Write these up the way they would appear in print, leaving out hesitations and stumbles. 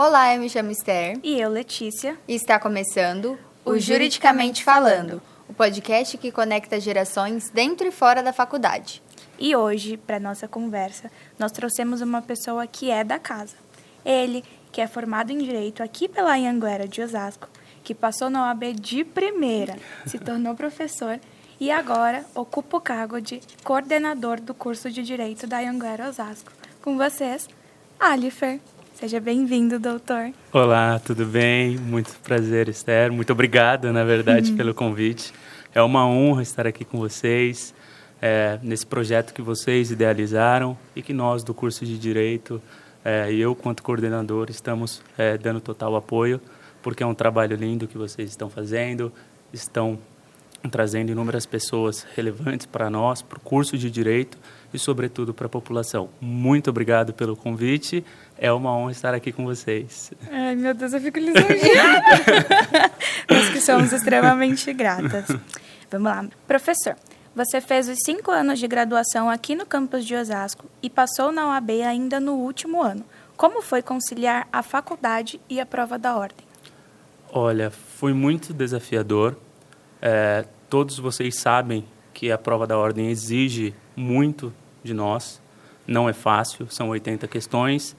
Olá, eu me chamo Esther. E eu, Letícia. E está começando o Juridicamente Falando, o podcast que conecta gerações dentro e fora da faculdade. E hoje, para nossa conversa, nós trouxemos uma pessoa que é da casa. Ele, que é formado em Direito aqui pela Anhanguera de Osasco, que passou na OAB de primeira, se tornou professor e agora ocupa o cargo de coordenador do curso de Direito da Anhanguera Osasco. Com vocês, Alifer. Seja bem-vindo, doutor. Olá, tudo bem? Muito prazer, Esther. Muito obrigado, na verdade, pelo convite. É uma honra estar aqui com vocês, nesse projeto que vocês idealizaram e que nós, do curso de Direito, e eu, quanto coordenador, estamos dando total apoio, porque é um trabalho lindo que vocês estão fazendo, estão trazendo inúmeras pessoas relevantes para nós, para o curso de Direito e, sobretudo, para a população. Muito obrigado pelo convite. É uma honra estar aqui com vocês. Ai, meu Deus, eu fico lisonjeada. Nós que somos extremamente gratas. Vamos lá. Professor, você fez os 5 anos de graduação aqui no campus de Osasco e passou na OAB ainda no último ano. Como foi conciliar a faculdade e a prova da ordem? Olha, foi muito desafiador. Todos vocês sabem que a prova da ordem exige muito de nós. Não é fácil, são 80 questões,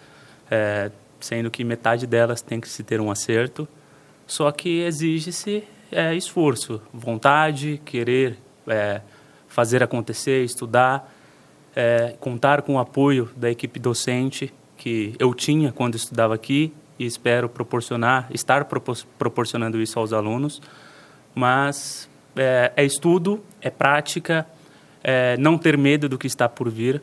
sendo que metade delas tem que se ter um acerto. Só que exige-se esforço, vontade, querer fazer acontecer, estudar, contar com o apoio da equipe docente que eu tinha quando estudava aqui e espero estar proporcionando isso aos alunos. Mas é estudo, é prática, não ter medo do que está por vir.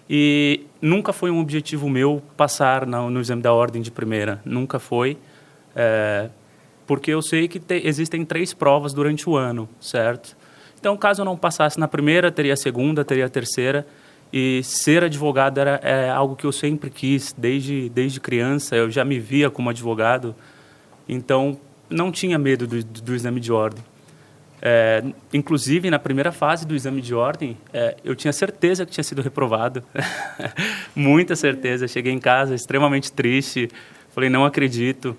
E nunca foi um objetivo meu passar no exame da ordem de primeira. Nunca foi, porque eu sei que existem 3 provas durante o ano, certo? Então, caso eu não passasse na primeira, teria a segunda, teria a terceira. E ser advogado era algo que eu sempre quis, desde criança. Eu já me via como advogado, então não tinha medo do exame de ordem. Inclusive, na primeira fase do exame de ordem, eu tinha certeza que tinha sido reprovado. Muita certeza. Cheguei em casa extremamente triste. Falei, não acredito.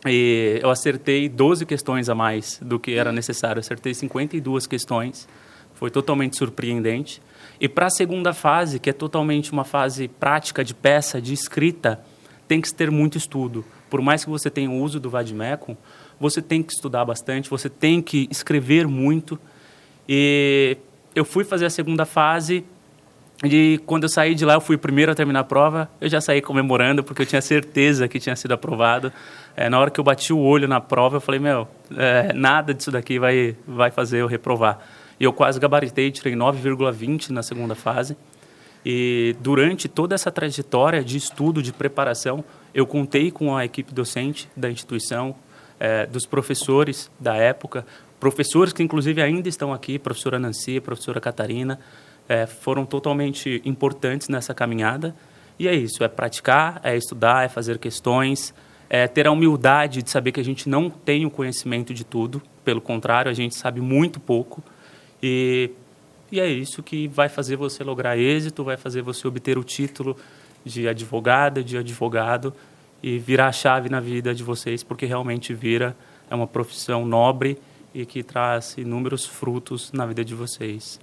E eu acertei 12 questões a mais do que era necessário. Acertei 52 questões. Foi totalmente surpreendente. E para a segunda fase, que é totalmente uma fase prática de peça, de escrita, tem que ter muito estudo. Por mais que você tenha o uso do vade-mecum, você tem que estudar bastante, você tem que escrever muito. E eu fui fazer a segunda fase e quando eu saí de lá, eu fui o primeiro a terminar a prova. Eu já saí comemorando porque eu tinha certeza que tinha sido aprovado. Na hora que eu bati o olho na prova, eu falei, nada disso daqui vai fazer eu reprovar. E eu quase gabaritei, tirei 9,20 na segunda fase. E durante toda essa trajetória de estudo, de preparação, eu contei com a equipe docente da instituição, dos professores da época, professores que inclusive ainda estão aqui, professora Nancy, professora Catarina, foram totalmente importantes nessa caminhada. E é isso, é praticar, é estudar, é fazer questões, ter a humildade de saber que a gente não tem o conhecimento de tudo, pelo contrário, a gente sabe muito pouco. E é isso que vai fazer você lograr êxito, vai fazer você obter o título de advogada, de advogado e virar a chave na vida de vocês, porque realmente é uma profissão nobre e que traz inúmeros frutos na vida de vocês.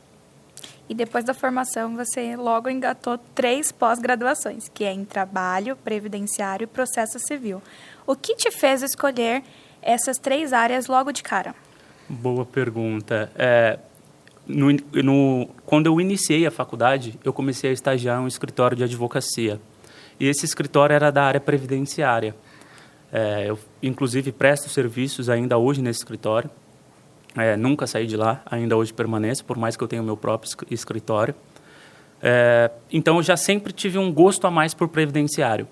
E depois da formação, você logo engatou 3 pós-graduações, que é em Trabalho, Previdenciário e Processo Civil. O que te fez escolher essas 3 áreas logo de cara? Boa pergunta. Quando eu iniciei a faculdade, eu comecei a estagiar em um escritório de advocacia. E esse escritório era da área previdenciária. Eu, inclusive, presto serviços ainda hoje nesse escritório. Nunca saí de lá, ainda hoje permaneço, por mais que eu tenha o meu próprio escritório. Então, eu já sempre tive um gosto a mais por previdenciário.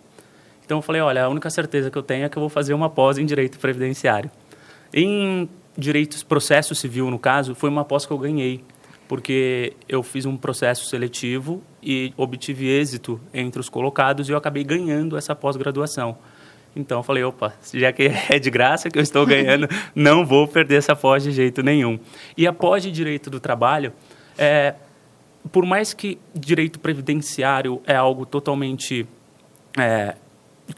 Então, eu falei, olha, a única certeza que eu tenho é que eu vou fazer uma pós em Direito Previdenciário. Em Direitos Processo Civil, no caso, foi uma pós que eu ganhei, porque eu fiz um processo seletivo e obtive êxito entre os colocados e eu acabei ganhando essa pós-graduação. Então, eu falei, opa, já que é de graça que eu estou ganhando, não vou perder essa pós de jeito nenhum. E a pós de Direito do Trabalho, por mais que direito previdenciário é algo totalmente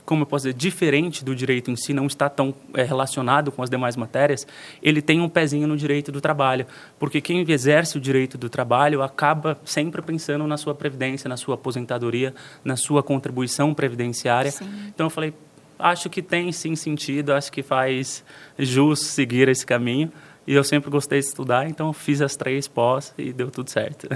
como eu posso dizer, diferente do direito em si, não está tão relacionado com as demais matérias, ele tem um pezinho no direito do trabalho, porque quem exerce o direito do trabalho acaba sempre pensando na sua previdência, na sua aposentadoria, na sua contribuição previdenciária. Sim. Então eu falei, acho que tem sim sentido, acho que faz jus seguir esse caminho, e eu sempre gostei de estudar, então fiz as 3 pós e deu tudo certo.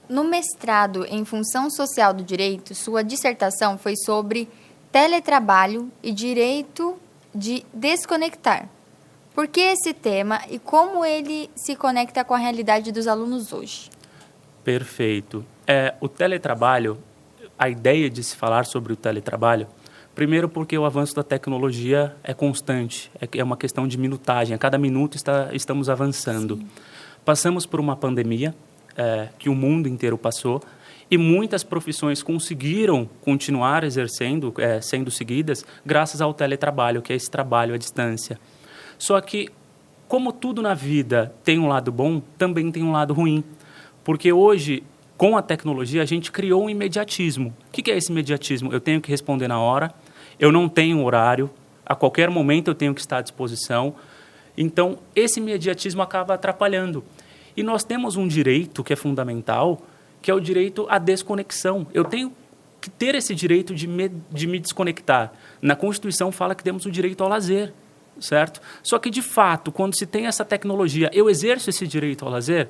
No mestrado em Função Social do Direito, sua dissertação foi sobre teletrabalho e direito de desconectar. Por que esse tema e como ele se conecta com a realidade dos alunos hoje? Perfeito. O teletrabalho, a ideia de se falar sobre o teletrabalho, primeiro porque o avanço da tecnologia é constante, é uma questão de minutagem, a cada minuto estamos avançando. Sim. Passamos por uma pandemia, que o mundo inteiro passou, e muitas profissões conseguiram continuar exercendo, sendo seguidas, graças ao teletrabalho, que é esse trabalho à distância. Só que, como tudo na vida tem um lado bom, também tem um lado ruim. Porque hoje, com a tecnologia, a gente criou um imediatismo. O que é esse imediatismo? Eu tenho que responder na hora, eu não tenho horário, a qualquer momento eu tenho que estar à disposição. Então, esse imediatismo acaba atrapalhando. E nós temos um direito que é fundamental, que é o direito à desconexão. Eu tenho que ter esse direito de me desconectar. Na Constituição fala que temos o direito ao lazer, certo? Só que, de fato, quando se tem essa tecnologia, eu exerço esse direito ao lazer?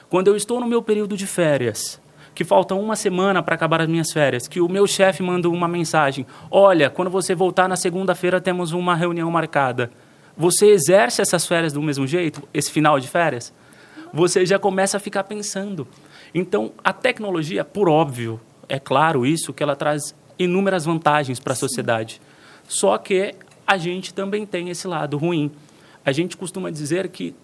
Quando eu estou no meu período de férias, que falta uma semana para acabar as minhas férias, que o meu chefe manda uma mensagem, olha, quando você voltar na segunda-feira temos uma reunião marcada. Você exerce essas férias do mesmo jeito, esse final de férias? Você já começa a ficar pensando. Então, a tecnologia, por óbvio, é claro isso, que ela traz inúmeras vantagens para a sociedade. Só que a gente também tem esse lado ruim. A gente costuma dizer que,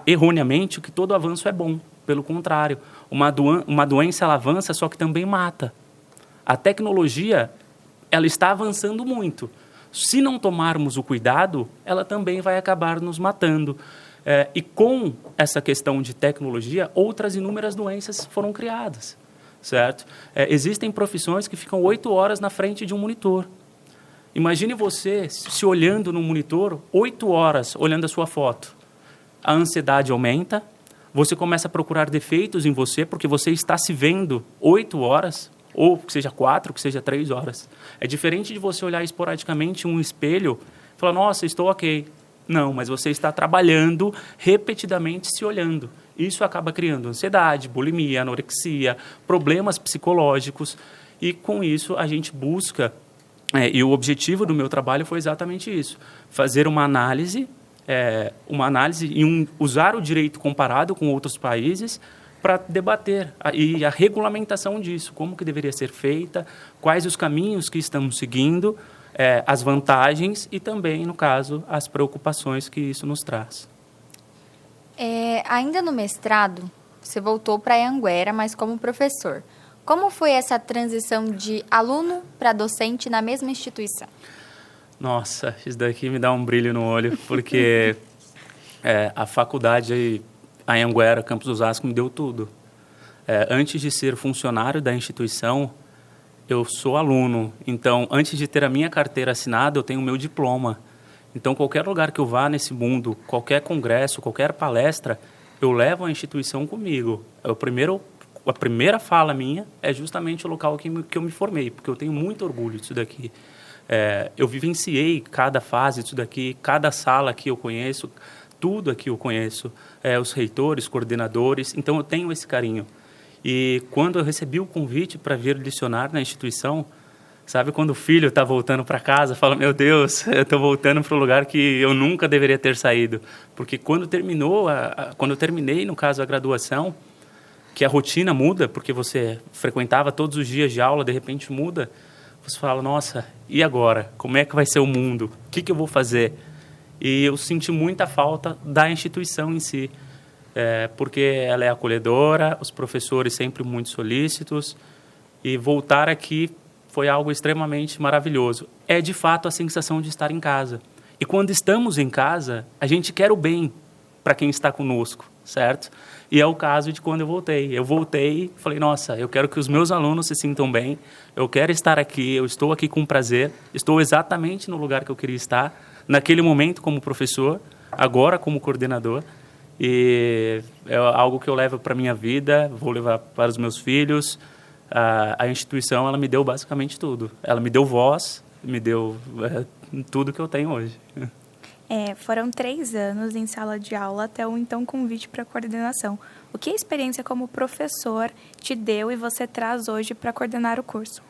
erroneamente, que todo avanço é bom. Pelo contrário, uma doença ela avança, só que também mata. A tecnologia, ela está avançando muito. Se não tomarmos o cuidado, ela também vai acabar nos matando. E com essa questão de tecnologia, outras inúmeras doenças foram criadas, certo? Existem profissões que ficam 8 horas na frente de um monitor. Imagine você se olhando no monitor 8 horas, olhando a sua foto. A ansiedade aumenta, você começa a procurar defeitos em você, porque você está se vendo 8 horas, ou que seja 4, que seja 3 horas. É diferente de você olhar esporadicamente um espelho e falar, nossa, estou ok. Não, mas você está trabalhando repetidamente se olhando. Isso acaba criando ansiedade, bulimia, anorexia, problemas psicológicos. E com isso a gente busca, e o objetivo do meu trabalho foi exatamente isso, fazer uma análise e usar o direito comparado com outros países para debater a regulamentação disso, como que deveria ser feita, quais os caminhos que estamos seguindo, as vantagens e também, no caso, as preocupações que isso nos traz. Ainda no mestrado, você voltou para Anhanguera, mas como professor. Como foi essa transição de aluno para docente na mesma instituição? Nossa, isso daqui me dá um brilho no olho, porque a faculdade, a Anhanguera, Campus Osasco, me deu tudo. Antes de ser funcionário da instituição, eu sou aluno, então, antes de ter a minha carteira assinada, eu tenho o meu diploma. Então, qualquer lugar que eu vá nesse mundo, qualquer congresso, qualquer palestra, eu levo a instituição comigo. A primeira fala minha é justamente o local que eu me formei, porque eu tenho muito orgulho disso daqui. Eu vivenciei cada fase disso daqui, cada sala que eu conheço, tudo aqui eu conheço, os reitores, coordenadores, então eu tenho esse carinho. E quando eu recebi o convite para vir lecionar na instituição, sabe quando o filho está voltando para casa, fala, meu Deus, eu estou voltando para um lugar que eu nunca deveria ter saído. Porque quando quando eu terminei, no caso, a graduação, que a rotina muda, porque você frequentava todos os dias de aula, de repente muda, você fala, nossa, e agora? Como é que vai ser o mundo? O que eu vou fazer? E eu senti muita falta da instituição em si. Porque ela é acolhedora, os professores sempre muito solícitos, e voltar aqui foi algo extremamente maravilhoso. É, de fato, a sensação de estar em casa. E quando estamos em casa, a gente quer o bem para quem está conosco, certo? E é o caso de quando eu voltei. Eu voltei e falei, nossa, eu quero que os meus alunos se sintam bem, eu quero estar aqui, eu estou aqui com prazer, estou exatamente no lugar que eu queria estar, naquele momento como professor, agora como coordenador, e é algo que eu levo para a minha vida, vou levar para os meus filhos. A instituição, ela me deu basicamente tudo. Ela me deu voz, me deu tudo que eu tenho hoje. Foram 3 anos em sala de aula até o então convite para coordenação. O que a experiência como professor te deu e você traz hoje para coordenar o curso?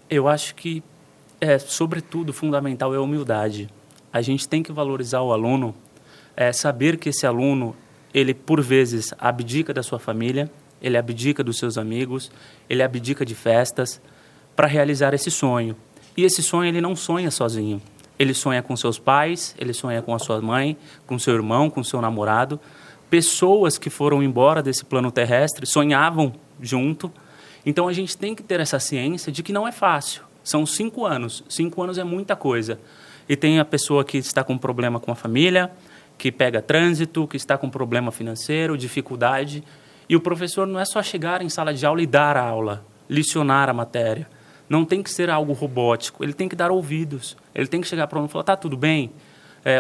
Eu acho que, sobretudo, fundamental é a humildade. A gente tem que valorizar o aluno, saber que esse aluno, ele, por vezes, abdica da sua família, ele abdica dos seus amigos, ele abdica de festas para realizar esse sonho. E esse sonho ele não sonha sozinho. Ele sonha com seus pais, ele sonha com a sua mãe, com seu irmão, com seu namorado. Pessoas que foram embora desse plano terrestre sonhavam junto. Então a gente tem que ter essa ciência de que não é fácil. São 5 anos. 5 anos é muita coisa. E tem a pessoa que está com problema com a família, que pega trânsito, que está com problema financeiro, dificuldade. E o professor não é só chegar em sala de aula e dar a aula, licionar a matéria. Não tem que ser algo robótico, ele tem que dar ouvidos. Ele tem que chegar para o aluno e falar, tá, tudo bem?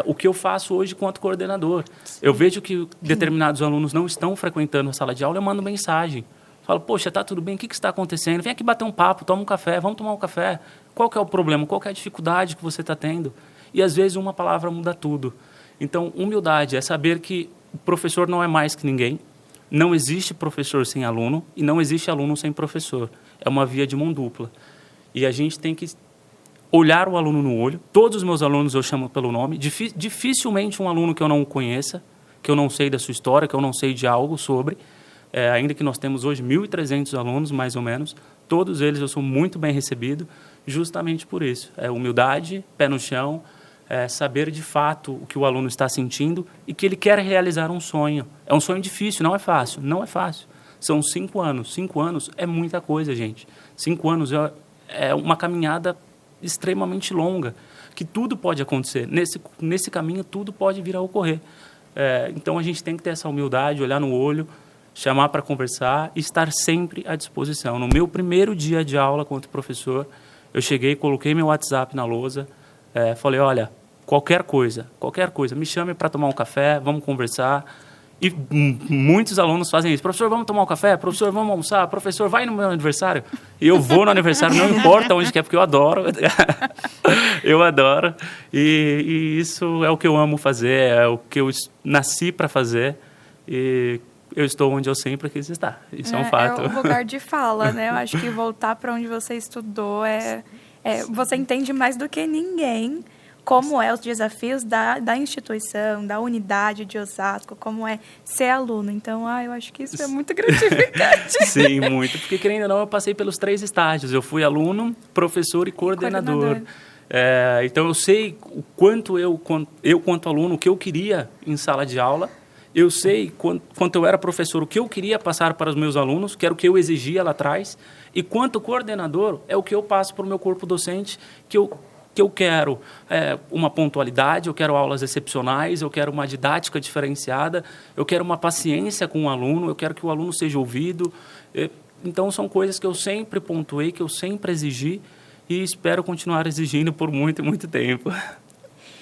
O que eu faço hoje quanto coordenador? Sim. Eu vejo que determinados alunos não estão frequentando a sala de aula, eu mando mensagem. Falo, poxa, tá tudo bem, o que está acontecendo? Vem aqui bater um papo, toma um café, vamos tomar um café. Qual que é o problema? Qual que é a dificuldade que você está tendo? E às vezes uma palavra muda tudo. Então, humildade é saber que o professor não é mais que ninguém. Não existe professor sem aluno e não existe aluno sem professor. É uma via de mão dupla. E a gente tem que olhar o aluno no olho. Todos os meus alunos eu chamo pelo nome. Dificilmente um aluno que eu não conheça, que eu não sei da sua história, que eu não sei de algo sobre. Ainda que nós temos hoje 1.300 alunos, mais ou menos, todos eles eu sou muito bem recebido, justamente por isso. Humildade, pé no chão, saber de fato o que o aluno está sentindo e que ele quer realizar um sonho. É um sonho difícil, não é fácil, não é fácil. São 5 anos. 5 anos é muita coisa, gente. 5 anos é uma caminhada extremamente longa, que tudo pode acontecer. Nesse caminho, tudo pode vir a ocorrer. Então, a gente tem que ter essa humildade, olhar no olho, chamar para conversar e estar sempre à disposição. No meu primeiro dia de aula quanto professor, eu cheguei, coloquei meu WhatsApp na lousa, falei, olha, qualquer coisa, me chame para tomar um café, vamos conversar. E muitos alunos fazem isso. Professor, vamos tomar um café? Professor, vamos almoçar? Professor, vai no meu aniversário? E eu vou no aniversário, não importa onde que é, porque eu adoro. Eu adoro. E isso é o que eu amo fazer, é o que eu nasci para fazer. E eu estou onde eu sempre quis estar. Isso é um fato. É o lugar de fala, né? Eu acho que voltar para onde você estudou você entende mais do que ninguém como os desafios da instituição, da unidade de Osasco, como é ser aluno. Então, eu acho que isso é muito gratificante. Sim, muito. Porque, querendo ou não, eu passei pelos 3 estágios. Eu fui aluno, professor e coordenador. Então, eu sei o quanto eu, quanto aluno, o que eu queria em sala de aula. Eu sei quanto eu era professor, o que eu queria passar para os meus alunos, que era o que eu exigia lá atrás. E quanto coordenador, é o que eu passo para o meu corpo docente, que eu quero uma pontualidade, eu quero aulas excepcionais, eu quero uma didática diferenciada, eu quero uma paciência com o aluno, eu quero que o aluno seja ouvido. Então, são coisas que eu sempre pontuei, que eu sempre exigi e espero continuar exigindo por muito, muito tempo.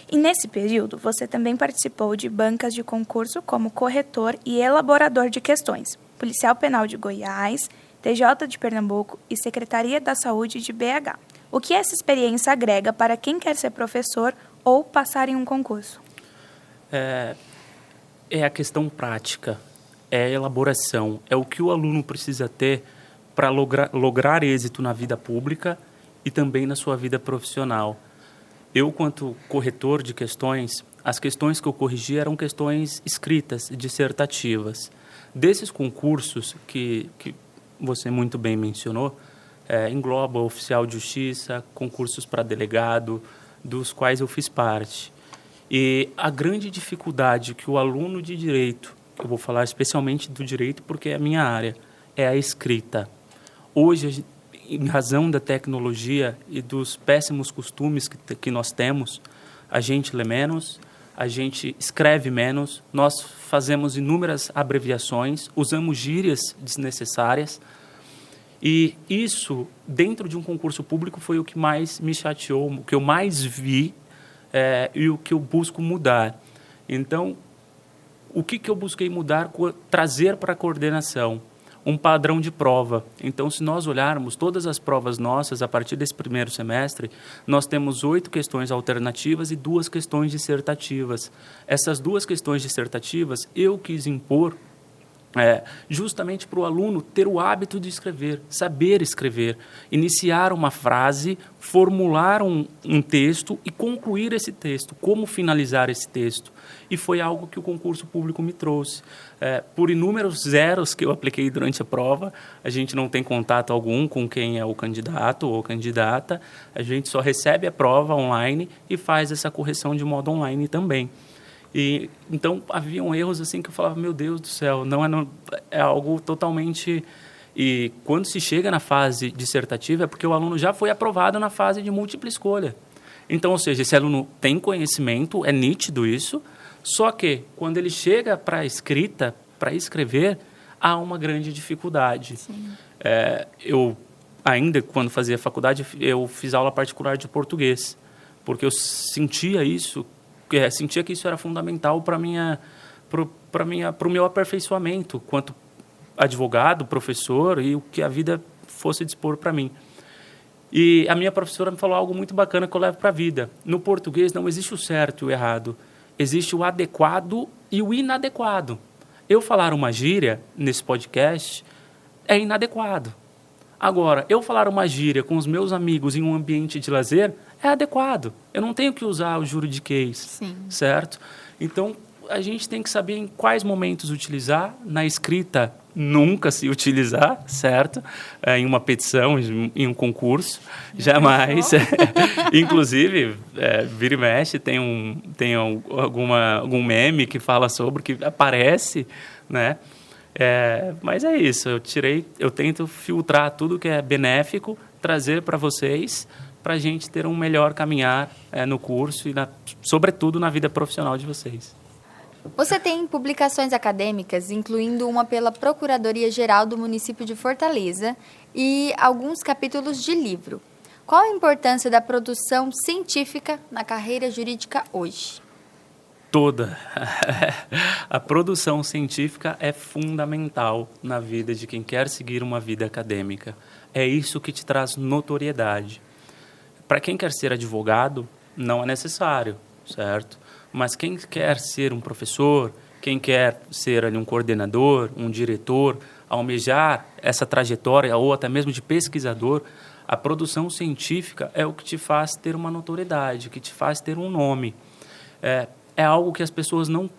E nesse período, você também participou de bancas de concurso como corretor e elaborador de questões, Policial Penal de Goiás, TJ de Pernambuco e Secretaria da Saúde de BH. O que essa experiência agrega para quem quer ser professor ou passar em um concurso? É a questão prática, é a elaboração, é o que o aluno precisa ter para lograr êxito na vida pública e também na sua vida profissional. Eu, quanto corretor de questões, as questões que eu corrigi eram questões escritas, dissertativas. Desses concursos que você muito bem mencionou, engloba oficial de justiça, concursos para delegado, dos quais eu fiz parte. E a grande dificuldade que o aluno de direito, eu vou falar especialmente do direito porque é a minha área, é a escrita. Hoje, em razão da tecnologia e dos péssimos costumes que nós temos, a gente lê menos, a gente escreve menos, nós fazemos inúmeras abreviações, usamos gírias desnecessárias. E isso, dentro de um concurso público, foi o que mais me chateou, o que eu mais vi e o que eu busco mudar. Então, o que eu busquei mudar? Trazer para a coordenação um padrão de prova. Então, se nós olharmos todas as provas nossas, a partir desse primeiro semestre, nós temos 8 questões alternativas e 2 questões dissertativas. Essas 2 questões dissertativas, eu quis impor justamente para o aluno ter o hábito de escrever, saber escrever, iniciar uma frase, formular um texto e concluir esse texto, como finalizar esse texto. E foi algo que o concurso público me trouxe. Por inúmeros zeros que eu apliquei durante a prova, a gente não tem contato algum com quem é o candidato ou candidata, a gente só recebe a prova online e faz essa correção de modo online também. E então haviam erros assim que eu falava, meu Deus do céu, é algo totalmente... E quando se chega na fase dissertativa é porque o aluno já foi aprovado na fase de múltipla escolha. Então, ou seja, esse aluno tem conhecimento, é nítido isso, só que quando ele chega para a escrita, para escrever, há uma grande dificuldade. Eu ainda, quando fazia faculdade, eu fiz aula particular de português, porque eu sentia isso, sentia que isso era fundamental para o meu aperfeiçoamento quanto advogado, professor e o que a vida fosse dispor para mim. E a minha professora me falou algo muito bacana que eu levo para a vida. No português não existe o certo e o errado, existe o adequado e o inadequado. Eu falar uma gíria nesse podcast é inadequado. Agora, eu falar uma gíria com os meus amigos em um ambiente de lazer é adequado. Eu não tenho que usar o juridiquês, Sim. Certo? Então, a gente tem que saber em quais momentos utilizar. Na escrita, nunca se utilizar, certo? Em uma petição, em um concurso, jamais. Inclusive, vira e mexe, tem algum meme que fala sobre, que aparece, né? Mas é isso, eu tento filtrar tudo que é benéfico, trazer para vocês, para a gente ter um melhor caminhar no curso e, sobretudo, na vida profissional de vocês. Você tem publicações acadêmicas, incluindo uma pela Procuradoria-Geral do município de Fortaleza e alguns capítulos de livro. Qual a importância da produção científica na carreira jurídica hoje? Toda. A produção científica é fundamental na vida de quem quer seguir uma vida acadêmica. É isso que te traz notoriedade. Para quem quer ser advogado, não é necessário, certo? Mas quem quer ser um professor, quem quer ser ali um coordenador, um diretor, almejar essa trajetória ou até mesmo de pesquisador, a produção científica é o que te faz ter uma notoriedade, que te faz ter um nome. É algo que as pessoas não...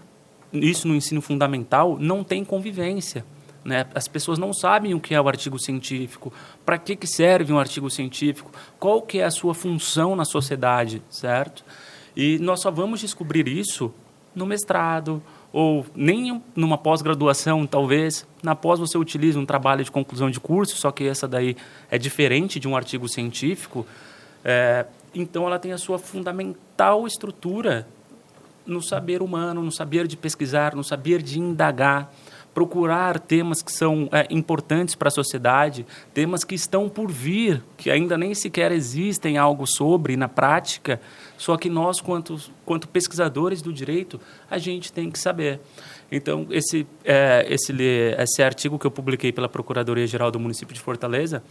Isso no ensino fundamental não tem convivência, né? As pessoas não sabem o que é o artigo científico, para que serve um artigo científico, qual que é a sua função na sociedade, certo? E nós só vamos descobrir isso no mestrado, ou nem numa pós-graduação, talvez. Na pós você utiliza um trabalho de conclusão de curso, só que essa daí é diferente de um artigo científico. Então, ela tem a sua fundamental estrutura no saber humano, no saber de pesquisar, no saber de indagar, procurar temas que são importantes para a sociedade, temas que estão por vir, que ainda nem sequer existem algo sobre na prática, só que nós, quanto pesquisadores do direito, a gente tem que saber. Então, esse artigo que eu publiquei pela Procuradoria-Geral do município de Fortaleza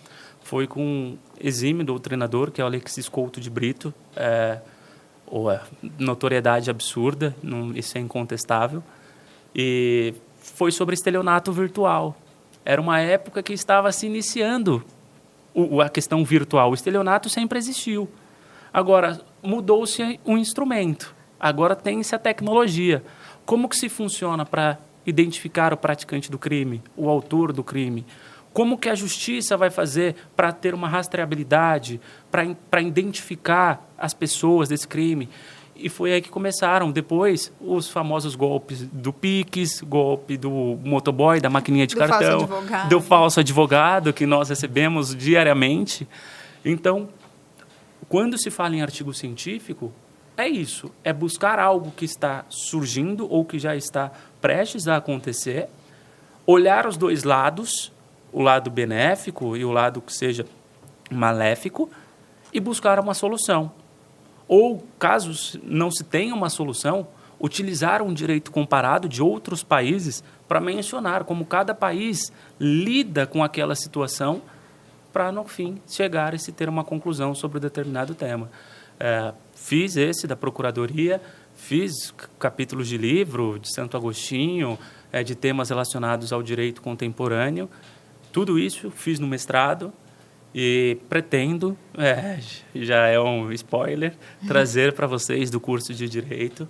foi com um exímio doutrinador, que é o Alexis Couto de Brito, notoriedade absurda, isso é incontestável, e foi sobre estelionato virtual. Era uma época que estava se iniciando a questão virtual. O estelionato sempre existiu. Agora, mudou-se um instrumento. Agora tem-se a tecnologia. Como que se funciona para identificar o praticante do crime, o autor do crime? Como que a justiça vai fazer para ter uma rastreabilidade, para identificar as pessoas desse crime? E foi aí que começaram, depois, os famosos golpes do Pix, golpe do motoboy, da maquininha de cartão, do falso advogado, que nós recebemos diariamente. Então, quando se fala em artigo científico, é isso, é buscar algo que está surgindo ou que já está prestes a acontecer, olhar os dois lados, o lado benéfico e o lado que seja maléfico, e buscar uma solução. Ou, caso não se tenha uma solução, utilizar um direito comparado de outros países para mencionar como cada país lida com aquela situação para, no fim, chegar e se ter uma conclusão sobre determinado tema. Fiz esse da Procuradoria, fiz capítulos de livro de Santo Agostinho, de temas relacionados ao direito contemporâneo. Tudo isso fiz no mestrado e pretendo, já é um spoiler, trazer para vocês do curso de Direito,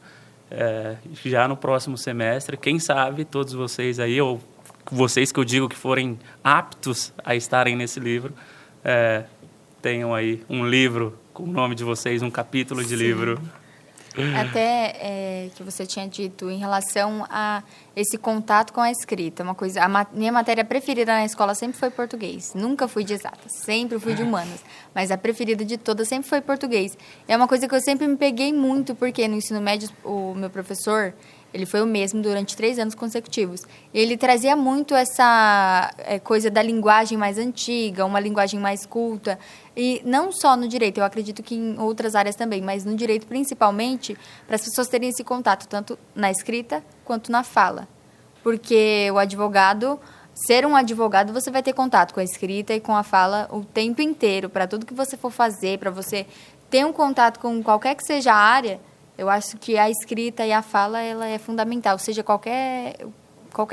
já no próximo semestre. Quem sabe todos vocês aí, ou vocês que eu digo que forem aptos a estarem nesse livro, tenham aí um livro com o nome de vocês, um capítulo de livro. Até que você tinha dito em relação a esse contato com a escrita, uma coisa, minha matéria preferida na escola sempre foi português, nunca fui de exatas, sempre fui de humanas, mas a preferida de todas sempre foi português. É uma coisa que eu sempre me peguei muito, porque no ensino médio o meu professor, ele foi o mesmo durante 3 anos consecutivos. Ele trazia muito essa coisa da linguagem mais antiga, uma linguagem mais culta. E não só no direito, eu acredito que em outras áreas também, mas no direito principalmente, para as pessoas terem esse contato, tanto na escrita quanto na fala. Porque o advogado, ser um advogado, você vai ter contato com a escrita e com a fala o tempo inteiro. Para tudo que você for fazer, para você ter um contato com qualquer que seja a área, eu acho que a escrita e a fala ela é fundamental, seja qualquer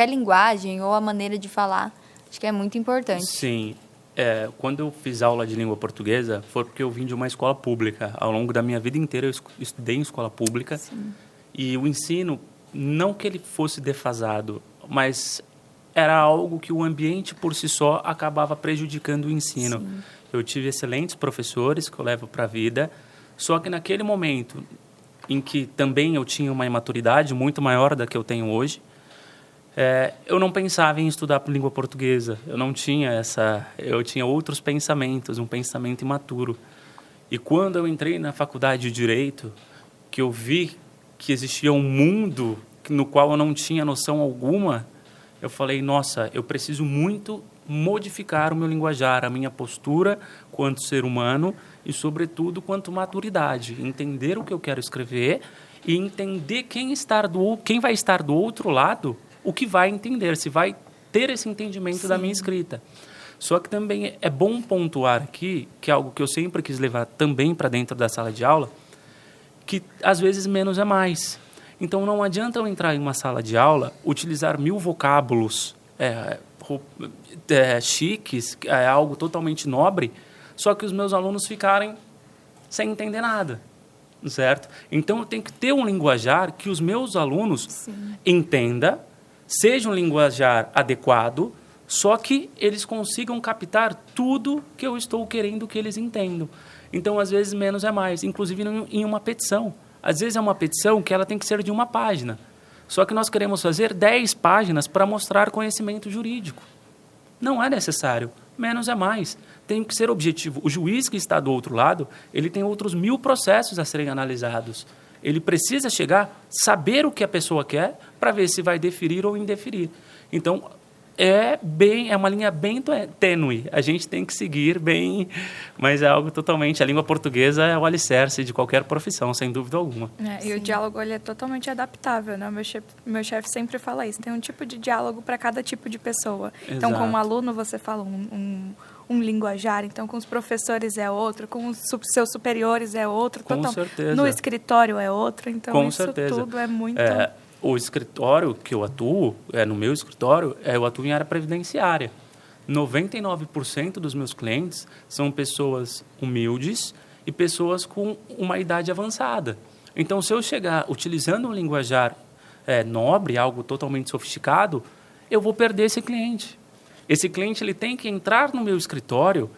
linguagem ou a maneira de falar, acho que é muito importante. Sim, quando eu fiz aula de língua portuguesa, foi porque eu vim de uma escola pública. Ao longo da minha vida inteira eu estudei em escola pública. Sim. E o ensino, não que ele fosse defasado, mas era algo que o ambiente por si só acabava prejudicando o ensino. Sim. Eu tive excelentes professores que eu levo para a vida, só que naquele momento em que também eu tinha uma imaturidade muito maior da que eu tenho hoje, eu não pensava em estudar língua portuguesa. Eu não tinha eu tinha outros pensamentos, um pensamento imaturo. E quando eu entrei na faculdade de Direito, que eu vi que existia um mundo no qual eu não tinha noção alguma, eu falei, nossa, eu preciso muito modificar o meu linguajar, a minha postura quanto ser humano e, sobretudo, quanto maturidade. Entender o que eu quero escrever e entender quem vai estar do outro lado, o que vai entender, se vai ter esse entendimento Sim. da minha escrita. Só que também é bom pontuar aqui, que é algo que eu sempre quis levar também para dentro da sala de aula, que às vezes menos é mais. Então não adianta eu entrar em uma sala de aula, utilizar 1000 vocábulos chiques, algo totalmente nobre, só que os meus alunos ficarem sem entender nada, certo? Então eu tenho que ter um linguajar que os meus alunos Sim. entendam, seja um linguajar adequado, só que eles consigam captar tudo que eu estou querendo que eles entendam. Então, às vezes, menos é mais, inclusive em uma petição. Às vezes é uma petição que ela tem que ser de 1 página. Só que nós queremos fazer 10 páginas para mostrar conhecimento jurídico. Não é necessário. Menos é mais. Tem que ser objetivo. O juiz que está do outro lado, ele tem outros 1000 processos a serem analisados. Ele precisa saber o que a pessoa quer para ver se vai deferir ou indeferir. Então, é uma linha bem tênue. A gente tem que seguir bem, mas é algo totalmente... A língua portuguesa é o alicerce de qualquer profissão, sem dúvida alguma. E o diálogo ele é totalmente adaptável, né? Meu chefe sempre fala isso. Tem um tipo de diálogo para cada tipo de pessoa. Exato. Então, com um aluno, você fala um linguajar. Então, com os professores é outro. Com os seus superiores é outro. Com certeza. No escritório é outro. Então, com isso certeza. Tudo é muito... O escritório que eu atuo, no meu escritório, eu atuo em área previdenciária. 99% dos meus clientes são pessoas humildes e pessoas com uma idade avançada. Então, se eu chegar utilizando um linguajar nobre, algo totalmente sofisticado, eu vou perder esse cliente. Esse cliente ele tem que entrar no meu escritório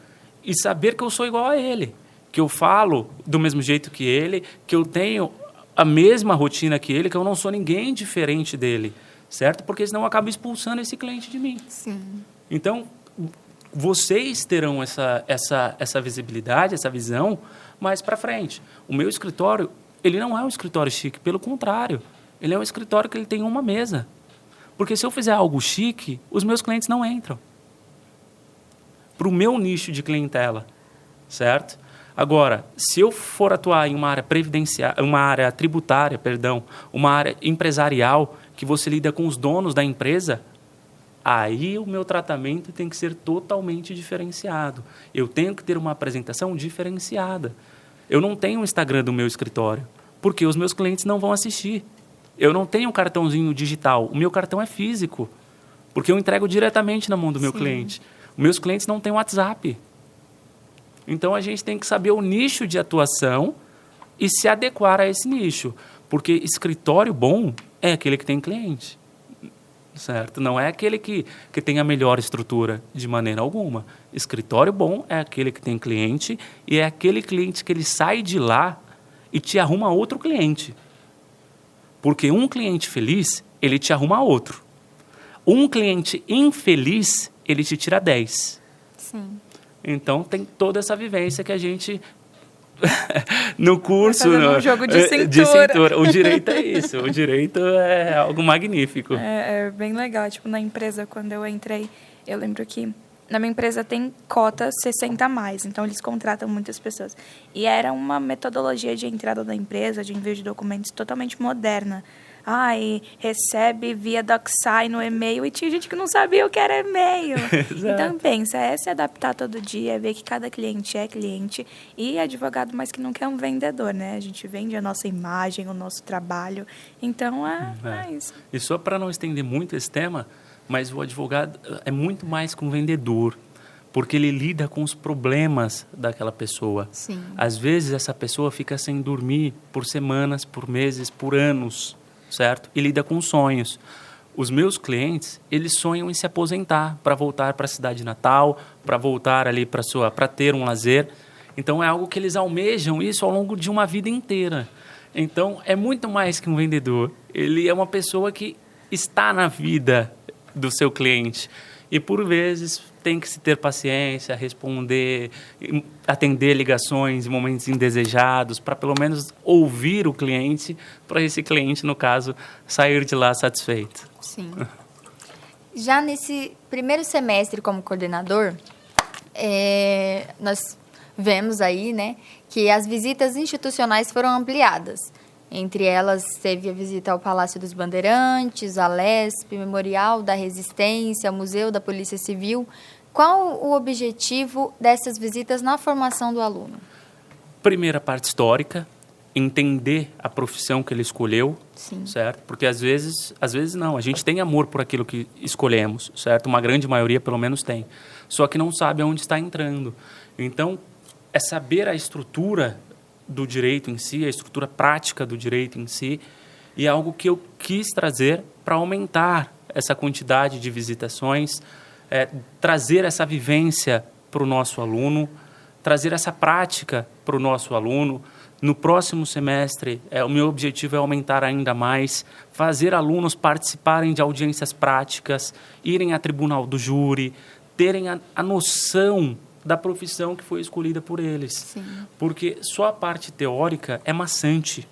e saber que eu sou igual a ele, que eu falo do mesmo jeito que ele, que eu tenho a mesma rotina que ele, que eu não sou ninguém diferente dele, certo? Porque senão eu acabo expulsando esse cliente de mim. Sim. Então, vocês terão essa visibilidade, essa visão mais para frente. O meu escritório ele não é um escritório chique, pelo contrário, ele é um escritório que ele tem uma mesa. Porque se eu fizer algo chique, os meus clientes não entram. Para o meu nicho de clientela, certo? Agora, se eu for atuar em uma área previdenciária, uma área tributária, uma área empresarial, que você lida com os donos da empresa, aí o meu tratamento tem que ser totalmente diferenciado. Eu tenho que ter uma apresentação diferenciada. Eu não tenho um Instagram do meu escritório, porque os meus clientes não vão assistir. Eu não tenho um cartãozinho digital, o meu cartão é físico, porque eu entrego diretamente na mão do meu cliente. Os meus clientes não têm WhatsApp. Então, a gente tem que saber o nicho de atuação e se adequar a esse nicho, porque escritório bom é aquele que tem cliente, certo? Não é aquele que tem a melhor estrutura de maneira alguma. Escritório bom é aquele que tem cliente e é aquele cliente que ele sai de lá e te arruma outro cliente. Porque um cliente feliz, ele te arruma outro. Um cliente infeliz, ele te tira 10. Sim. Então, tem toda essa vivência que a gente... no curso... Um jogo de cintura. O direito é isso. O direito é algo magnífico. É bem legal. Tipo, na empresa, quando eu entrei, eu lembro que na minha empresa tem cota 60+, então eles contratam muitas pessoas. E era uma metodologia de entrada da empresa, de envio de documentos totalmente moderna. E recebe via DocSign no e-mail, e tinha gente que não sabia o que era e-mail. Então, pensa, é se adaptar todo dia, é ver que cada cliente é cliente, e advogado, mas que nunca é um vendedor, né? A gente vende a nossa imagem, o nosso trabalho, então é isso. E só para não estender muito esse tema, mas o advogado é muito mais que um vendedor, porque ele lida com os problemas daquela pessoa. Sim. Às vezes, essa pessoa fica sem dormir por semanas, por meses, por anos, certo? E lida com sonhos. Os meus clientes, eles sonham em se aposentar, para voltar para a cidade natal, para voltar ali para ter um lazer. Então, é algo que eles almejam isso ao longo de uma vida inteira. Então, é muito mais que um vendedor. Ele é uma pessoa que está na vida do seu cliente. E, por vezes, tem que se ter paciência, responder, atender ligações em momentos indesejados, para pelo menos ouvir o cliente, para esse cliente, no caso, sair de lá satisfeito. Sim. Já nesse primeiro semestre como coordenador, nós vemos aí, né, que as visitas institucionais foram ampliadas. Entre elas, teve a visita ao Palácio dos Bandeirantes, a Lesp, Memorial da Resistência, Museu da Polícia Civil. Qual o objetivo dessas visitas na formação do aluno? Primeira parte histórica, entender a profissão que ele escolheu, Sim. certo? Porque às vezes não, a gente tem amor por aquilo que escolhemos, certo? Uma grande maioria, pelo menos, tem. Só que não sabe aonde está entrando. Então, é saber a estrutura do direito em si, a estrutura prática do direito em si, e é algo que eu quis trazer para aumentar essa quantidade de visitações, trazer essa vivência para o nosso aluno, trazer essa prática para o nosso aluno. No próximo semestre, o meu objetivo é aumentar ainda mais, fazer alunos participarem de audiências práticas, irem a tribunal do júri, terem a noção da profissão que foi escolhida por eles. Sim. Porque só a parte teórica é maçante.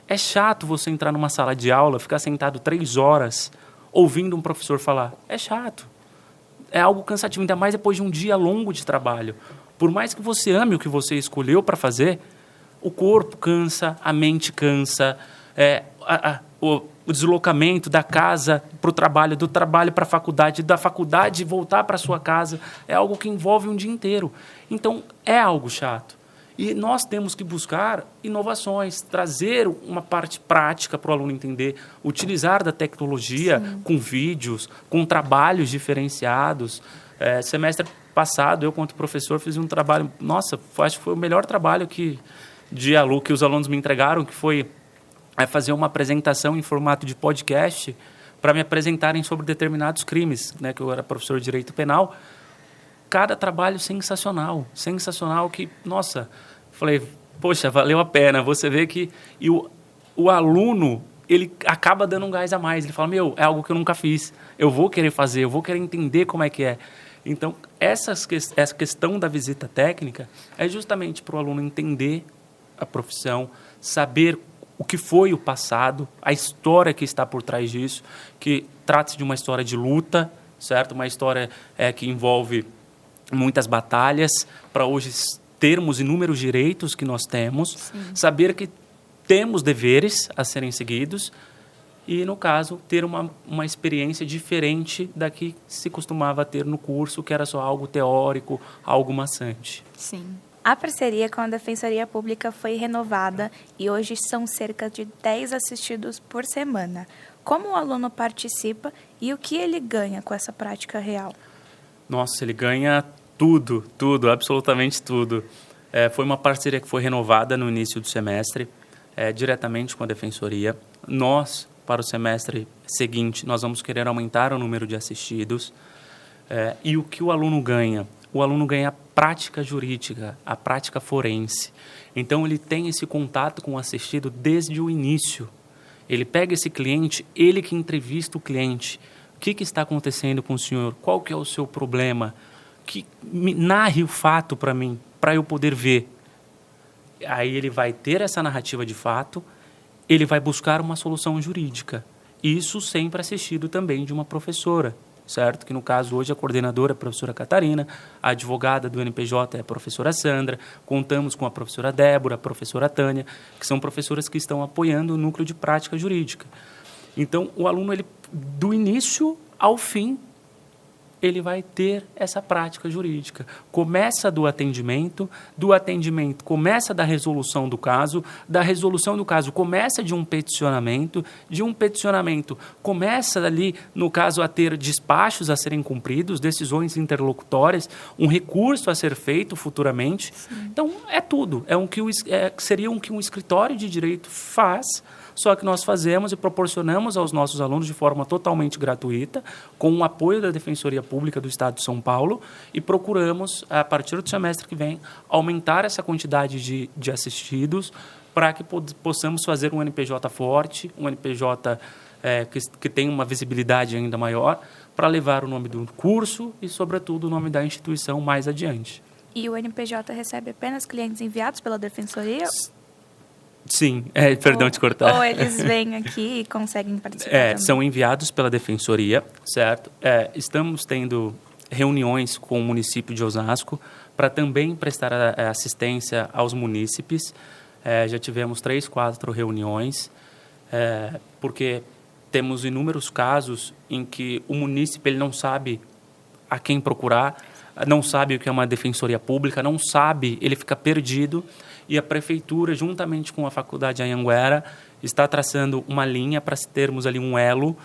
É chato você entrar numa sala de aula, ficar sentado 3 horas ouvindo um professor falar. É chato. É algo cansativo, ainda mais depois de um dia longo de trabalho. Por mais que você ame o que você escolheu para fazer, o corpo cansa, a mente cansa, o deslocamento da casa para o trabalho, do trabalho para a faculdade, da faculdade voltar para a sua casa, é algo que envolve um dia inteiro. Então, é algo chato. E nós temos que buscar inovações, trazer uma parte prática para o aluno entender, utilizar da tecnologia com vídeos, com trabalhos diferenciados. Semestre passado, eu, quanto professor, fiz um trabalho... Nossa, acho que foi o melhor trabalho que os alunos me entregaram, que foi fazer uma apresentação em formato de podcast para me apresentarem sobre determinados crimes, né, que eu era professor de Direito Penal. Cada trabalho sensacional que, nossa, falei, poxa, valeu a pena. Você vê que o aluno, ele acaba dando um gás a mais. Ele fala, é algo que eu nunca fiz, eu vou querer fazer, eu vou querer entender como é que é. Então, essa questão da visita técnica é justamente para o aluno entender a profissão, saber o que foi o passado, a história que está por trás disso, que trata-se de uma história de luta, certo? Uma história que envolve muitas batalhas para hoje termos inúmeros direitos que nós temos, Sim. saber que temos deveres a serem seguidos e, no caso, ter uma experiência diferente da que se costumava ter no curso, que era só algo teórico, algo maçante. Sim. A parceria com a Defensoria Pública foi renovada e hoje são cerca de 10 assistidos por semana. Como o aluno participa e o que ele ganha com essa prática real? Nossa, ele ganha tudo, absolutamente tudo. Foi uma parceria que foi renovada no início do semestre, diretamente com a Defensoria. Nós, para o semestre seguinte, nós vamos querer aumentar o número de assistidos. E o que o aluno ganha? O aluno ganha a prática jurídica, a prática forense. Então, ele tem esse contato com o assistido desde o início. Ele pega esse cliente, ele que entrevista o cliente. O que está acontecendo com o senhor? Qual que é o seu problema? Narre o fato para mim, para eu poder ver. Aí ele vai ter essa narrativa de fato, ele vai buscar uma solução jurídica. Isso sempre assistido também de uma professora, certo? Que no caso hoje a coordenadora é a professora Catarina, a advogada do NPJ é a professora Sandra, contamos com a professora Débora, a professora Tânia, que são professoras que estão apoiando o núcleo de prática jurídica. Então, o aluno, ele, do início ao fim, ele vai ter essa prática jurídica. Começa do atendimento começa da resolução do caso, da resolução do caso começa de um peticionamento, começa ali, no caso, a ter despachos a serem cumpridos, decisões interlocutórias, um recurso a ser feito futuramente. Sim. Então, é tudo. Seria o que um escritório de direito faz, só que nós fazemos e proporcionamos aos nossos alunos de forma totalmente gratuita, com o apoio da Defensoria Pública do Estado de São Paulo, e procuramos, a partir do semestre que vem, aumentar essa quantidade de assistidos para que possamos fazer um NPJ forte, um NPJ que tenha uma visibilidade ainda maior, para levar o nome do curso e, sobretudo, o nome da instituição mais adiante. E o NPJ recebe apenas clientes enviados pela Defensoria? Sim, perdão te cortar. Ou eles vêm aqui e conseguem participar também? São enviados pela Defensoria, certo? Estamos tendo reuniões com o município de Osasco para também prestar assistência aos munícipes. Já tivemos 3, 4 reuniões, porque temos inúmeros casos em que o munícipe ele não sabe a quem procurar, não sabe o que é uma defensoria pública, não sabe, ele fica perdido. E a prefeitura, juntamente com a Faculdade Anhanguera, está traçando uma linha para termos ali um elo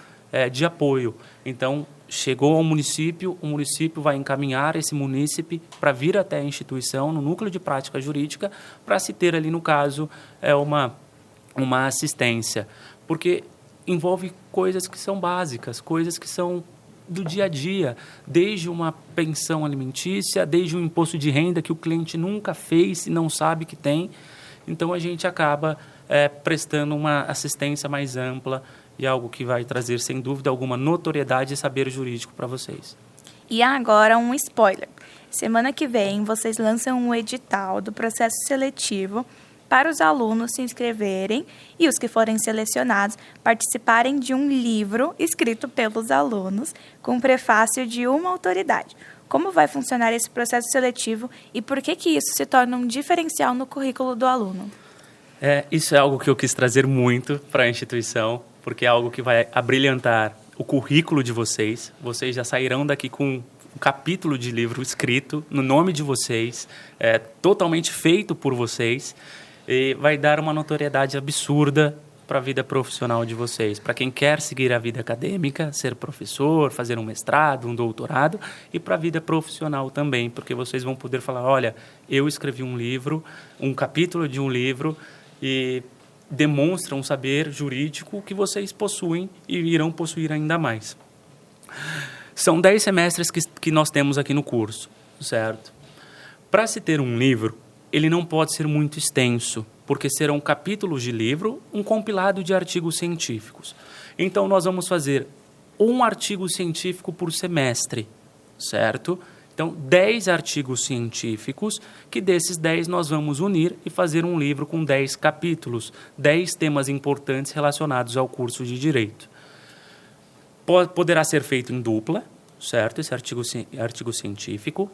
de apoio. Então, chegou ao município, o município vai encaminhar esse munícipe para vir até a instituição, no núcleo de prática jurídica, para se ter ali, no caso, uma assistência. Porque envolve coisas que são básicas, coisas que são do dia a dia, desde uma pensão alimentícia, desde um imposto de renda que o cliente nunca fez e não sabe que tem. Então, a gente acaba prestando uma assistência mais ampla e algo que vai trazer, sem dúvida alguma, notoriedade e saber jurídico para vocês. E agora um spoiler. Semana que vem, vocês lançam um edital do processo seletivo para os alunos se inscreverem e os que forem selecionados participarem de um livro escrito pelos alunos com prefácio de uma autoridade. Como vai funcionar esse processo seletivo e por que isso se torna um diferencial no currículo do aluno? Isso é algo que eu quis trazer muito para a instituição, porque é algo que vai abrilhantar o currículo de vocês. Vocês já sairão daqui com um capítulo de livro escrito no nome de vocês, totalmente feito por vocês. E vai dar uma notoriedade absurda para a vida profissional de vocês. Para quem quer seguir a vida acadêmica, ser professor, fazer um mestrado, um doutorado, e para a vida profissional também, porque vocês vão poder falar, olha, eu escrevi um livro, um capítulo de um livro, e demonstra um saber jurídico que vocês possuem e irão possuir ainda mais. São 10 semestres que nós temos aqui no curso, certo? Para se ter um livro, ele não pode ser muito extenso, porque serão capítulos de livro, um compilado de artigos científicos. Então, nós vamos fazer um artigo científico por semestre, certo? Então, 10 artigos científicos, que desses 10 nós vamos unir e fazer um livro com 10 capítulos, 10 temas importantes relacionados ao curso de Direito. Poderá ser feito em dupla, certo? Esse artigo científico.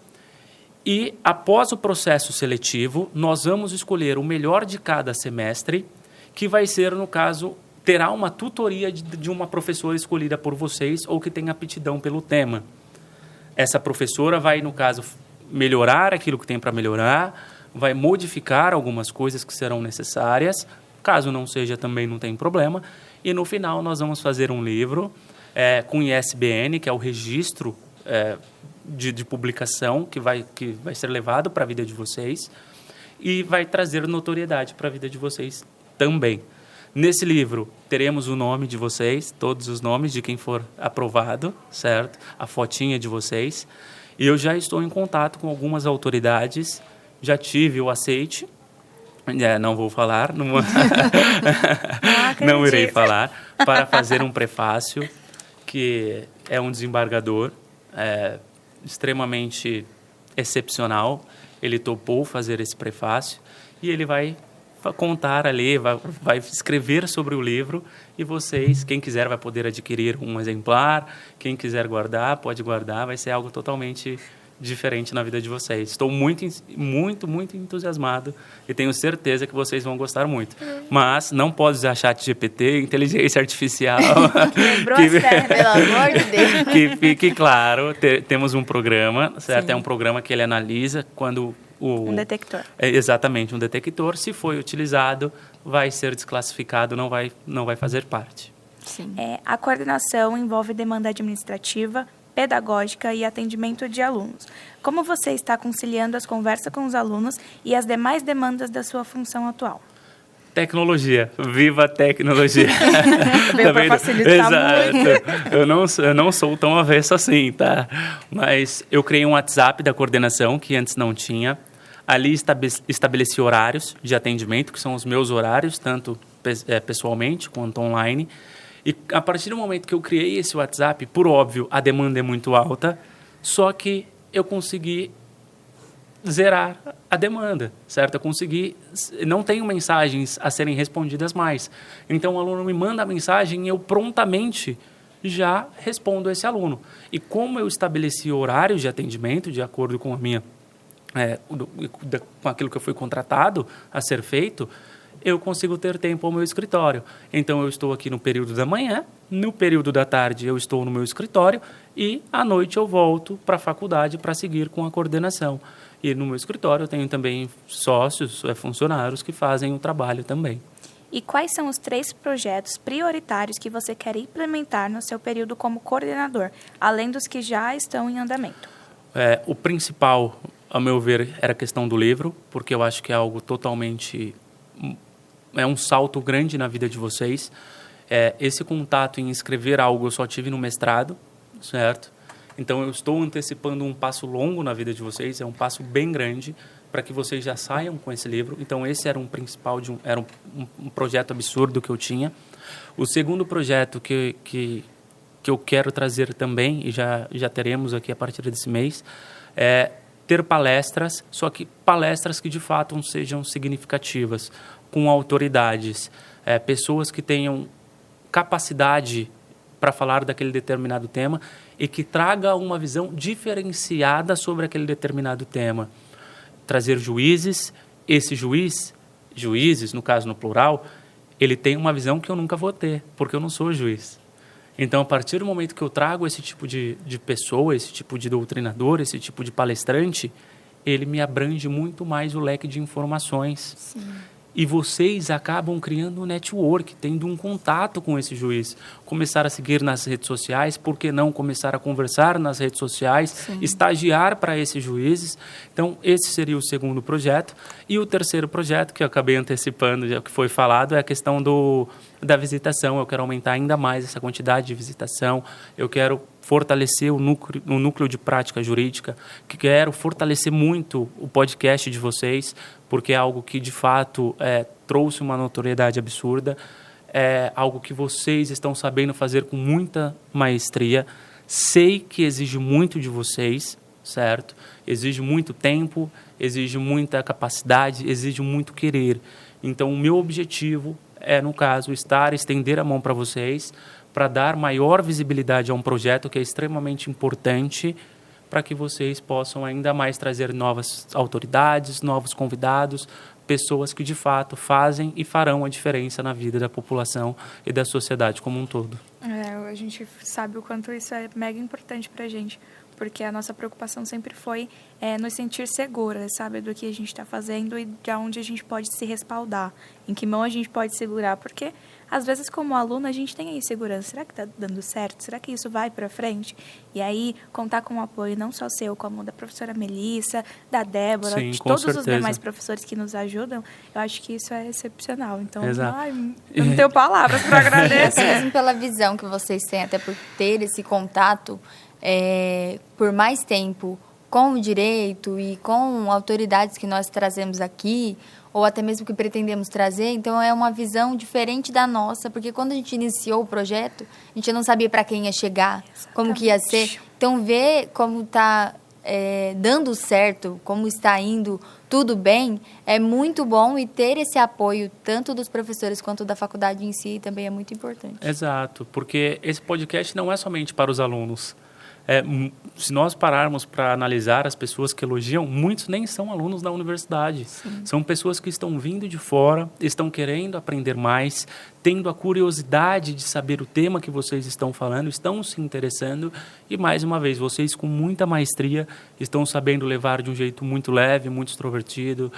E, após o processo seletivo, nós vamos escolher o melhor de cada semestre, que vai ser, no caso, terá uma tutoria de uma professora escolhida por vocês ou que tem aptidão pelo tema. Essa professora vai, no caso, melhorar aquilo que tem para melhorar, vai modificar algumas coisas que serão necessárias, caso não seja também não tem problema, e no final nós vamos fazer um livro com ISBN, que é o registro de publicação que vai ser levado para a vida de vocês e vai trazer notoriedade para a vida de vocês também. Nesse livro, teremos o nome de vocês, todos os nomes de quem for aprovado, certo? A fotinha de vocês. E eu já estou em contato com algumas autoridades, já tive o aceite, não vou falar, não irei falar, para fazer um prefácio, que é um desembargador extremamente excepcional. Ele topou fazer esse prefácio e ele vai contar ali, vai escrever sobre o livro e vocês, quem quiser vai poder adquirir um exemplar, quem quiser guardar, pode guardar, vai ser algo totalmente diferente na vida de vocês. Estou muito entusiasmado e tenho certeza que vocês vão gostar muito. Mas não pode usar ChatGPT, inteligência artificial. Pelo amor de Deus. Que fique claro, temos um programa, certo? Sim. É um programa que ele analisa quando um detector. Exatamente, um detector. Se foi utilizado, vai ser desclassificado, não vai fazer parte. Sim. A coordenação envolve demanda administrativa, pedagógica e atendimento de alunos. Como você está conciliando as conversas com os alunos e as demais demandas da sua função atual? Tecnologia, viva a tecnologia. Veio para facilitar muito. Eu não sou tão avesso assim, tá? Mas eu criei um WhatsApp da coordenação, que antes não tinha. Ali estabeleci horários de atendimento, que são os meus horários, tanto pessoalmente quanto online. E a partir do momento que eu criei esse WhatsApp, por óbvio, a demanda é muito alta, só que eu consegui zerar a demanda, certo? Eu consegui, não tenho mensagens a serem respondidas mais. Então, o aluno me manda a mensagem e eu prontamente já respondo a esse aluno. E como eu estabeleci horários de atendimento, de acordo com a minha, com aquilo que eu fui contratado a ser feito, eu consigo ter tempo ao meu escritório. Então, eu estou aqui no período da manhã, no período da tarde eu estou no meu escritório e à noite eu volto para a faculdade para seguir com a coordenação. E no meu escritório eu tenho também sócios, funcionários que fazem o trabalho também. E quais são os 3 projetos prioritários que você quer implementar no seu período como coordenador, além dos que já estão em andamento? O principal, a meu ver, era a questão do livro, porque eu acho que é algo totalmente... É um salto grande na vida de vocês. Esse contato em escrever algo eu só tive no mestrado, certo? Então, eu estou antecipando um passo longo na vida de vocês, é um passo bem grande para que vocês já saiam com esse livro. Então, esse era um principal, era um projeto absurdo que eu tinha. O segundo projeto que eu quero trazer também, e já teremos aqui a partir desse mês, é ter palestras, só que palestras que de fato sejam significativas, com autoridades, pessoas que tenham capacidade para falar daquele determinado tema e que traga uma visão diferenciada sobre aquele determinado tema. Trazer juízes, juízes, no caso no plural, ele tem uma visão que eu nunca vou ter, porque eu não sou juiz. Então, a partir do momento que eu trago esse tipo de pessoa, esse tipo de doutrinador, esse tipo de palestrante, ele me abrange muito mais o leque de informações. Sim. E vocês acabam criando um network, tendo um contato com esse juiz. Começar a seguir nas redes sociais, por que não começar a conversar nas redes sociais, Sim. estagiar para esses juízes. Então, esse seria o segundo projeto. E o terceiro projeto, que eu acabei antecipando, já que foi falado, é a questão da visitação. Eu quero aumentar ainda mais essa quantidade de visitação. Eu quero fortalecer o núcleo de prática jurídica, que quero fortalecer muito o podcast de vocês, porque é algo que, de fato, trouxe uma notoriedade absurda, é algo que vocês estão sabendo fazer com muita maestria. Sei que exige muito de vocês, certo? Exige muito tempo, exige muita capacidade, exige muito querer. Então, o meu objetivo é, no caso, estender a mão para vocês, para dar maior visibilidade a um projeto que é extremamente importante, para que vocês possam ainda mais trazer novas autoridades, novos convidados, pessoas que de fato fazem e farão a diferença na vida da população e da sociedade como um todo. A gente sabe o quanto isso é mega importante para a gente, porque a nossa preocupação sempre foi nos sentir seguras, sabe, do que a gente está fazendo e de onde a gente pode se respaldar, em que mão a gente pode segurar, porque às vezes como aluno a gente tem a insegurança, será que está dando certo? Será que isso vai para frente? E aí contar com o apoio não só seu, como da professora Melissa, da Débora, Sim, de com todos certeza. os demais professores que nos ajudam, eu acho que isso é excepcional. Então, Exato. Eu não tenho palavras para agradecer. Mesmo pela visão que vocês têm, até por ter esse contato por mais tempo com o direito e com autoridades que nós trazemos aqui, ou até mesmo que pretendemos trazer, então é uma visão diferente da nossa, porque quando a gente iniciou o projeto, a gente não sabia para quem ia chegar, como que ia ser. Então, ver como está dando certo, como está indo tudo bem, é muito bom, e ter esse apoio tanto dos professores quanto da faculdade em si também é muito importante. Exato, porque esse podcast não é somente para os alunos. Se nós pararmos para analisar as pessoas que elogiam, muitos nem são alunos da universidade. Sim. São pessoas que estão vindo de fora, estão querendo aprender mais, tendo a curiosidade de saber o tema que vocês estão falando, estão se interessando e, mais uma vez, vocês com muita maestria estão sabendo levar de um jeito muito leve, muito extrovertido,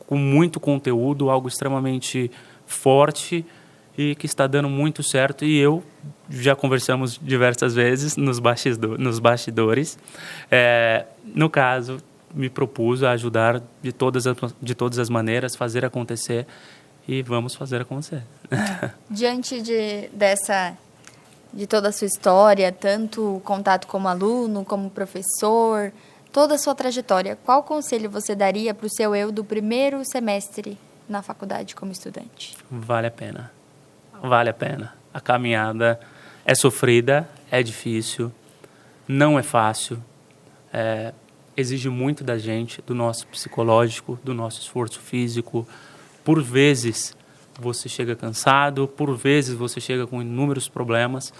com muito conteúdo, algo extremamente forte e que está dando muito certo. E eu já conversamos diversas vezes nos bastidores. No caso, me propus a ajudar de todas as maneiras, fazer acontecer, e vamos fazer acontecer. Diante de toda a sua história, tanto contato como aluno, como professor, toda a sua trajetória, qual conselho você daria para o seu eu do primeiro semestre na faculdade como estudante? Vale a pena. Vale a pena. A caminhada é sofrida, é difícil, não é fácil, exige muito da gente, do nosso psicológico, do nosso esforço físico. Por vezes você chega cansado, por vezes você chega com inúmeros problemas,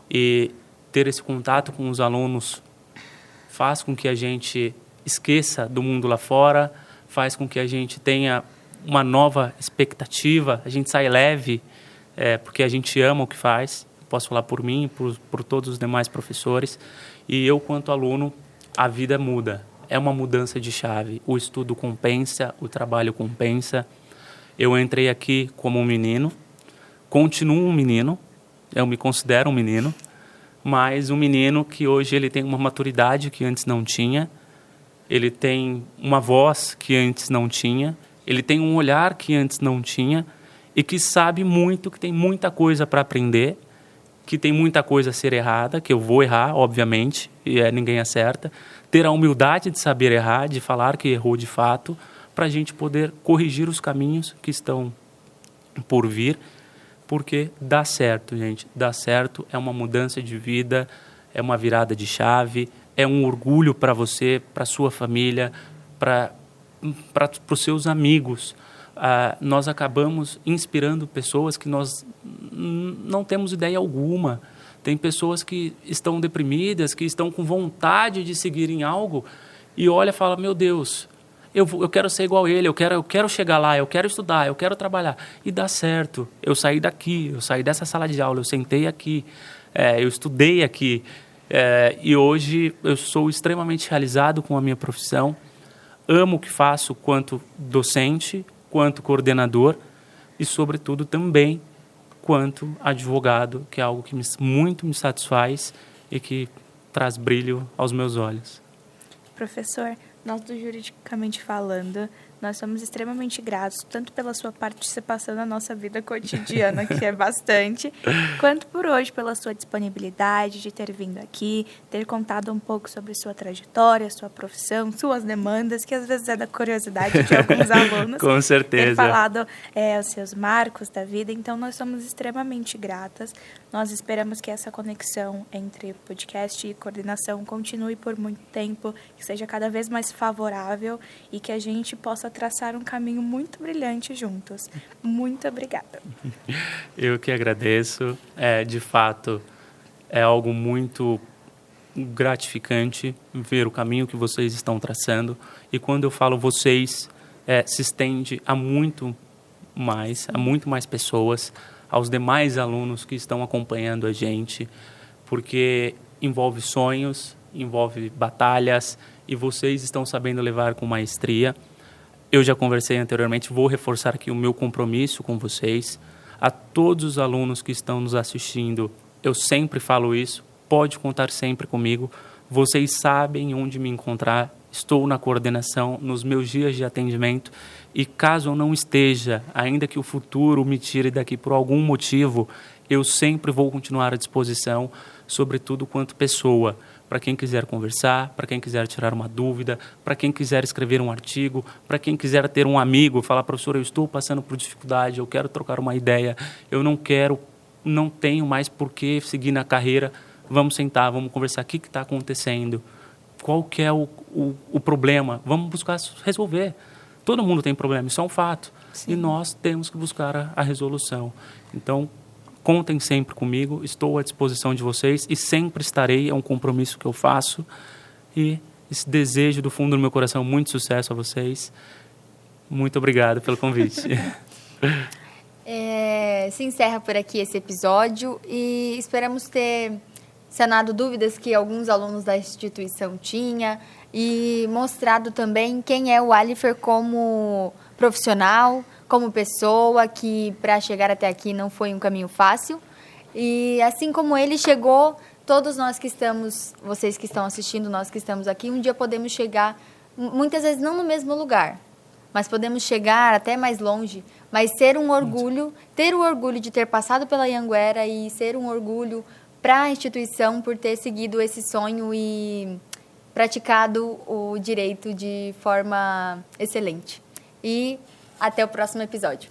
e ter esse contato com os alunos faz com que a gente esqueça do mundo lá fora, faz com que a gente tenha uma nova expectativa, a gente sai leve, porque a gente ama o que faz. Posso falar por mim, por todos os demais professores. E eu, quanto aluno, a vida muda. É uma mudança de chave. O estudo compensa, o trabalho compensa. Eu entrei aqui como um menino, continuo um menino, eu me considero um menino, mas um menino que hoje ele tem uma maturidade que antes não tinha, ele tem uma voz que antes não tinha, ele tem um olhar que antes não tinha, e que sabe muito, que tem muita coisa para aprender, que tem muita coisa a ser errada, que eu vou errar, obviamente, e ninguém acerta. Ter a humildade de saber errar, de falar que errou de fato, para a gente poder corrigir os caminhos que estão por vir, porque dá certo, gente. Dá certo, é uma mudança de vida, é uma virada de chave, é um orgulho para você, para sua família, para os seus amigos. Nós acabamos inspirando pessoas que nós não temos ideia alguma. Tem pessoas que estão deprimidas, que estão com vontade de seguir em algo, e olha e fala, meu Deus, eu quero ser igual a ele, eu quero chegar lá, eu quero estudar, eu quero trabalhar. E dá certo. Eu saí daqui, eu saí dessa sala de aula, eu sentei aqui, eu estudei aqui, e hoje eu sou extremamente realizado com a minha profissão. Amo o que faço quanto docente, quanto coordenador e, sobretudo, também quanto advogado, que é algo que muito me satisfaz e que traz brilho aos meus olhos. Professor, nós do Juridicamente Falando, Nós somos extremamente gratos, tanto pela sua participação na nossa vida cotidiana, que é bastante, quanto por hoje, pela sua disponibilidade de ter vindo aqui, ter contado um pouco sobre sua trajetória, sua profissão, suas demandas, que às vezes é da curiosidade de alguns alunos. Com certeza. Ter falado os seus marcos da vida. Então, nós somos extremamente gratas. Nós esperamos que essa conexão entre podcast e coordenação continue por muito tempo, que seja cada vez mais favorável e que a gente possa traçar um caminho muito brilhante juntos. Muito obrigada. Eu que agradeço. De fato, é algo muito gratificante ver o caminho que vocês estão traçando. E quando eu falo vocês, se estende a muito mais pessoas, aos demais alunos que estão acompanhando a gente, porque envolve sonhos, envolve batalhas, e vocês estão sabendo levar com maestria. Eu já conversei anteriormente, vou reforçar aqui o meu compromisso com vocês. A todos os alunos que estão nos assistindo, eu sempre falo isso, pode contar sempre comigo. Vocês sabem onde me encontrar, estou na coordenação, nos meus dias de atendimento, e caso eu não esteja, ainda que o futuro me tire daqui por algum motivo, eu sempre vou continuar à disposição, sobretudo quanto pessoa, para quem quiser conversar, para quem quiser tirar uma dúvida, para quem quiser escrever um artigo, para quem quiser ter um amigo, falar, professor, eu estou passando por dificuldade, eu quero trocar uma ideia, eu não tenho mais por que seguir na carreira, vamos sentar, vamos conversar, o que está acontecendo, qual que é o problema, vamos buscar resolver. Todo mundo tem problema, isso é um fato. Sim. E nós temos que buscar a resolução. Então, contem sempre comigo, estou à disposição de vocês e sempre estarei, é um compromisso que eu faço. E esse desejo do fundo do meu coração, muito sucesso a vocês. Muito obrigado pelo convite. Se encerra por aqui esse episódio e esperamos ter sanado dúvidas que alguns alunos da instituição tinham e mostrado também quem é o Alifer como profissional, como pessoa, que para chegar até aqui não foi um caminho fácil. E assim como ele chegou, todos nós que estamos, vocês que estão assistindo, nós que estamos aqui, um dia podemos chegar, muitas vezes não no mesmo lugar, mas podemos chegar até mais longe, mas ser um orgulho, ter o orgulho de ter passado pela Anhanguera e ser um orgulho para a instituição por ter seguido esse sonho e praticado o direito de forma excelente. E até o próximo episódio.